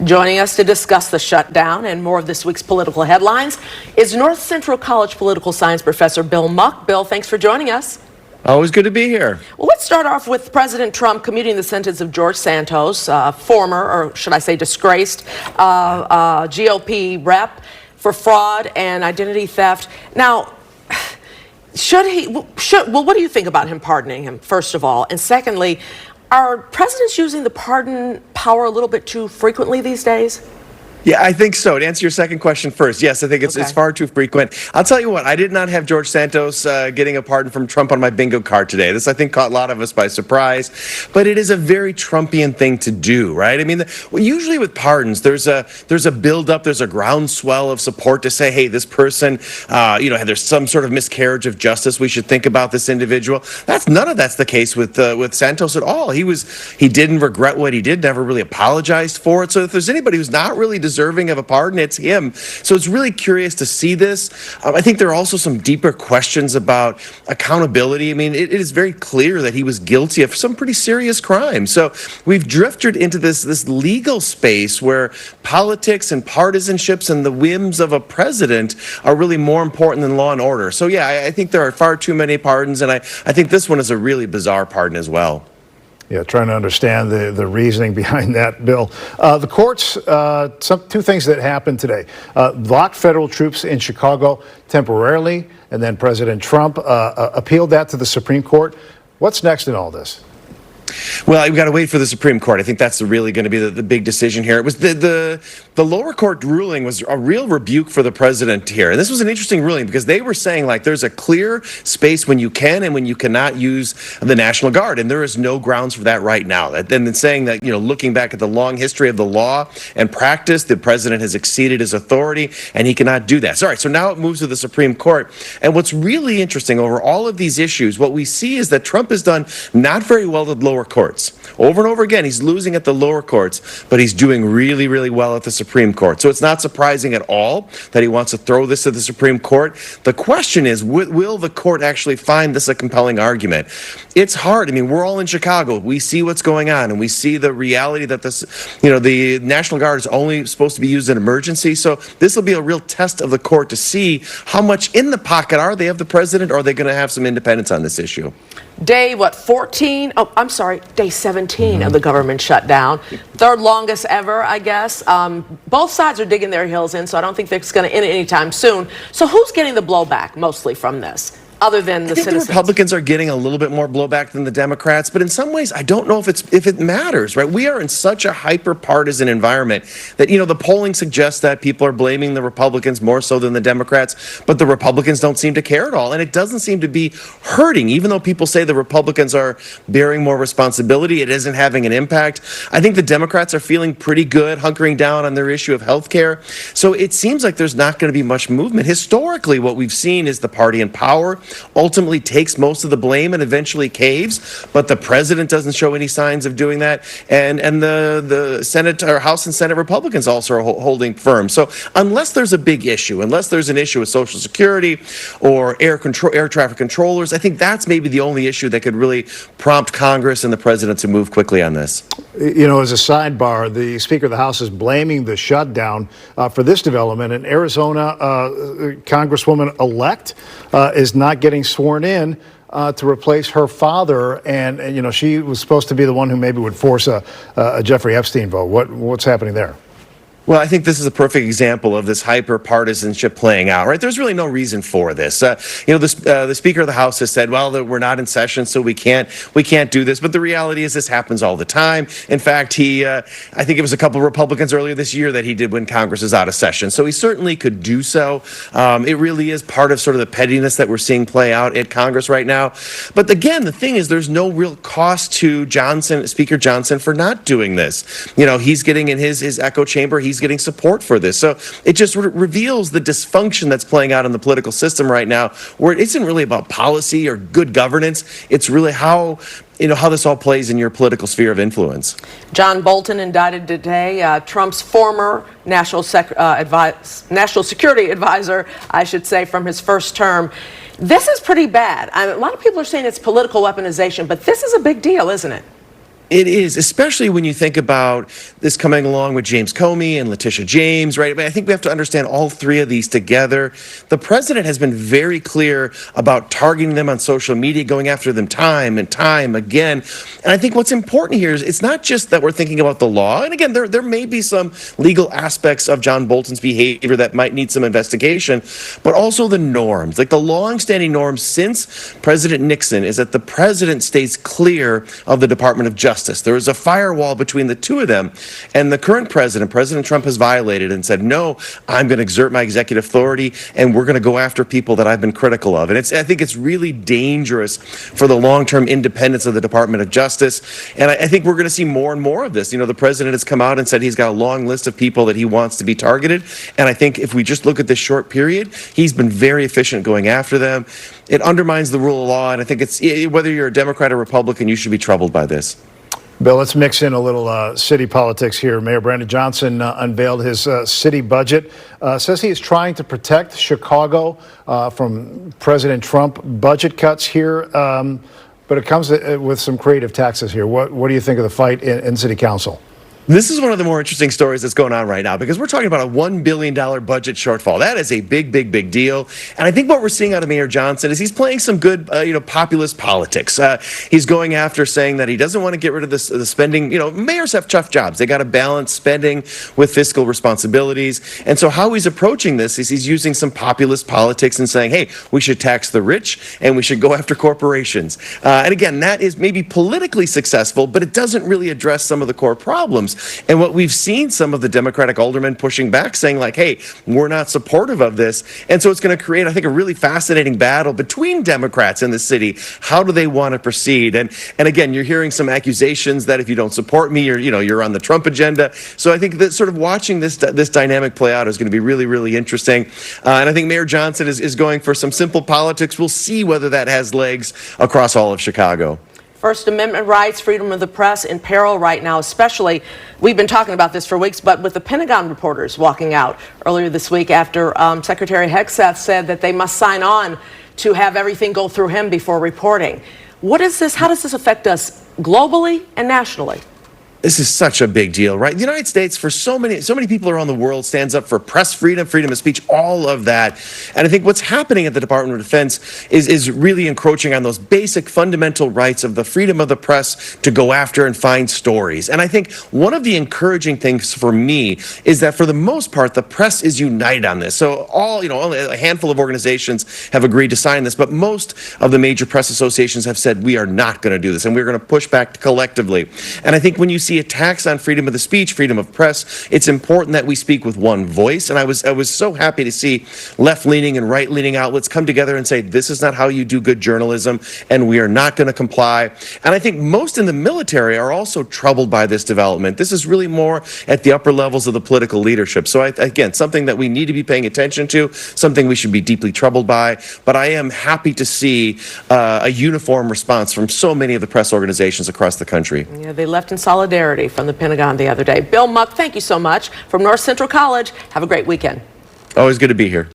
Joining us to discuss the shutdown and more of this week's political headlines is North Central College political science professor Bill Muck. Bill, thanks for joining us. Always good to be here. Well, let's start off with President Trump commuting the sentence of George Santos, former, or should I say disgraced, GOP rep for fraud and identity theft. Now, what do you think about him pardoning him, first of all? And secondly, are presidents using the pardon power a little bit too frequently these days? Yeah, I think so. To answer your second question first, yes, I think it's far too frequent. I'll tell you what, I did not have George Santos getting a pardon from Trump on my bingo card today. This, I think, caught a lot of us by surprise. But it is a very Trumpian thing to do, right? I mean, usually with pardons, there's a buildup, there's a groundswell of support to say, hey, this person, there's some sort of miscarriage of justice. We should think about this individual. None of that's the case with Santos at all. He didn't regret what he did, never really apologized for it. So if there's anybody who's not really deserving of a pardon, it's him. So it's really curious to see this. I think there are also some deeper questions about accountability. I mean, it is very clear that he was guilty of some pretty serious crimes. So we've drifted into this legal space where politics and partisanships and the whims of a president are really more important than law and order. So yeah, I think there are far too many pardons, and I think this one is a really bizarre pardon as well. Yeah, trying to understand the reasoning behind that, Bill. The courts, two things that happened today. Locked federal troops in Chicago temporarily, and then President Trump appealed that to the Supreme Court. What's next in all this? Well, we've got to wait for the Supreme Court. I think that's really going to be the big decision here. It was the lower court ruling was a real rebuke for the president here. And this was an interesting ruling because they were saying, like, there's a clear space when you can and when you cannot use the National Guard. And there is no grounds for that right now. And then saying that, looking back at the long history of the law and practice, the president has exceeded his authority and he cannot do that. So, all right, so now it moves to the Supreme Court. And what's really interesting over all of these issues, what we see is that Trump has done not very well at lower courts. Over and over again, he's losing at the lower courts, but he's doing really, really well at the Supreme Court. So it's not surprising at all that he wants to throw this to the Supreme Court. The question is, will the court actually find this a compelling argument? It's hard. I mean, we're all in Chicago. We see what's going on, and we see the reality that the National Guard is only supposed to be used in emergency. So this will be a real test of the court to see how much in the pocket are they of the president, or are they going to have some independence on this issue? Day 17 of the government shutdown. Third longest ever, I guess. Both sides are digging their heels in, so I don't think it's going to end anytime soon. So who's getting the blowback mostly from this, other than the citizens? The Republicans are getting a little bit more blowback than the Democrats, but in some ways, I don't know if it matters, right? We are in such a hyper-partisan environment that, the polling suggests that people are blaming the Republicans more so than the Democrats, but the Republicans don't seem to care at all, and it doesn't seem to be hurting. Even though people say the Republicans are bearing more responsibility, it isn't having an impact. I think the Democrats are feeling pretty good, hunkering down on their issue of health care. So it seems like there's not going to be much movement. Historically, what we've seen is the party in power ultimately takes most of the blame and eventually caves, but the president doesn't show any signs of doing that, and the Senate or House and Senate Republicans also are holding firm. So unless there's a big issue, unless there's an issue with Social Security or air traffic controllers, I think that's maybe the only issue that could really prompt Congress and the president to move quickly on this. As a sidebar, the Speaker of the House is blaming the shutdown for this development, and Arizona Congresswoman-elect is not getting sworn in to replace her father, and she was supposed to be the one who maybe would force a Jeffrey Epstein vote. What's happening there? Well, I think this is a perfect example of this hyper-partisanship playing out, right? There's really no reason for this. The Speaker of the House has said, well, that we're not in session, so we can't do this. But the reality is this happens all the time. In fact, I think it was a couple of Republicans earlier this year that he did when Congress is out of session. So he certainly could do so. It really is part of sort of the pettiness that we're seeing play out at Congress right now. But again, the thing is there's no real cost to Speaker Johnson for not doing this. He's getting in his echo chamber. He's getting support for this. So it just reveals the dysfunction that's playing out in the political system right now, where it isn't really about policy or good governance. It's really how this all plays in your political sphere of influence. John Bolton indicted today, Trump's former national security advisor, I should say, from his first term. This is pretty bad. A lot of people are saying it's political weaponization, but this is a big deal, isn't it? It is, especially when you think about this coming along with James Comey and Letitia James, right? But I think we have to understand all three of these together. The president has been very clear about targeting them on social media, going after them time and time again. And I think what's important here is it's not just that we're thinking about the law. And again, there may be some legal aspects of John Bolton's behavior that might need some investigation, but also the norms, like the long-standing norms since President Nixon is that the president stays clear of the Department of Justice. There is a firewall between the two of them. And the current president, President Trump, has violated and said, no, I'm going to exert my executive authority and we're going to go after people that I've been critical of. And I think it's really dangerous for the long-term independence of the Department of Justice. And I think we're going to see more and more of this. You know, the president has come out and said he's got a long list of people that he wants to be targeted. And I think if we just look at this short period, he's been very efficient going after them. It undermines the rule of law. And I think whether you're a Democrat or Republican, you should be troubled by this. Bill, let's mix in a little city politics here. Mayor Brandon Johnson unveiled his city budget. Says he is trying to protect Chicago from President Trump budget cuts here. But it comes with some creative taxes here. What do you think of the fight in City Council? This is one of the more interesting stories that's going on right now because we're talking about a $1 billion budget shortfall. That is a big, big, big deal. And I think what we're seeing out of Mayor Johnson is he's playing some good, populist politics. He's going after saying that he doesn't want to get rid of the spending. You know, mayors have tough jobs. They got to balance spending with fiscal responsibilities. And so how he's approaching this is he's using some populist politics and saying, hey, we should tax the rich and we should go after corporations. And again, that is maybe politically successful, but it doesn't really address some of the core problems. And what we've seen some of the Democratic aldermen pushing back, saying like, hey, we're not supportive of this. And so it's going to create, I think, a really fascinating battle between Democrats in the city. How do they want to proceed? And again, you're hearing some accusations that if you don't support me, you're on the Trump agenda. So I think that sort of watching this dynamic play out is going to be really, really interesting. And I think Mayor Johnson is going for some simple politics. We'll see whether that has legs across all of Chicago. First Amendment rights, freedom of the press in peril right now, especially. We've been talking about this for weeks, but with the Pentagon reporters walking out earlier this week after Secretary Hegseth said that they must sign on to have everything go through him before reporting. What is this? How does this affect us globally and nationally? This is such a big deal, right? The United States, for so many people around the world, stands up for press freedom, freedom of speech, all of that. And I think what's happening at the Department of Defense is really encroaching on those basic fundamental rights of the freedom of the press to go after and find stories. And I think one of the encouraging things for me is that for the most part, the press is united on this. So only a handful of organizations have agreed to sign this, but most of the major press associations have said we are not going to do this and we're going to push back collectively. And I think when you see attacks on freedom of the speech, freedom of press, it's important that we speak with one voice. And I was so happy to see left-leaning and right-leaning outlets come together and say, this is not how you do good journalism, and we are not going to comply. And I think most in the military are also troubled by this development. This is really more at the upper levels of the political leadership. So again, something that we need to be paying attention to, something we should be deeply troubled by. But I am happy to see a uniform response from so many of the press organizations across the country. Yeah, they left in solidarity from the Pentagon the other day. Bill Muck, thank you so much from North Central College. Have a great weekend. Always good to be here.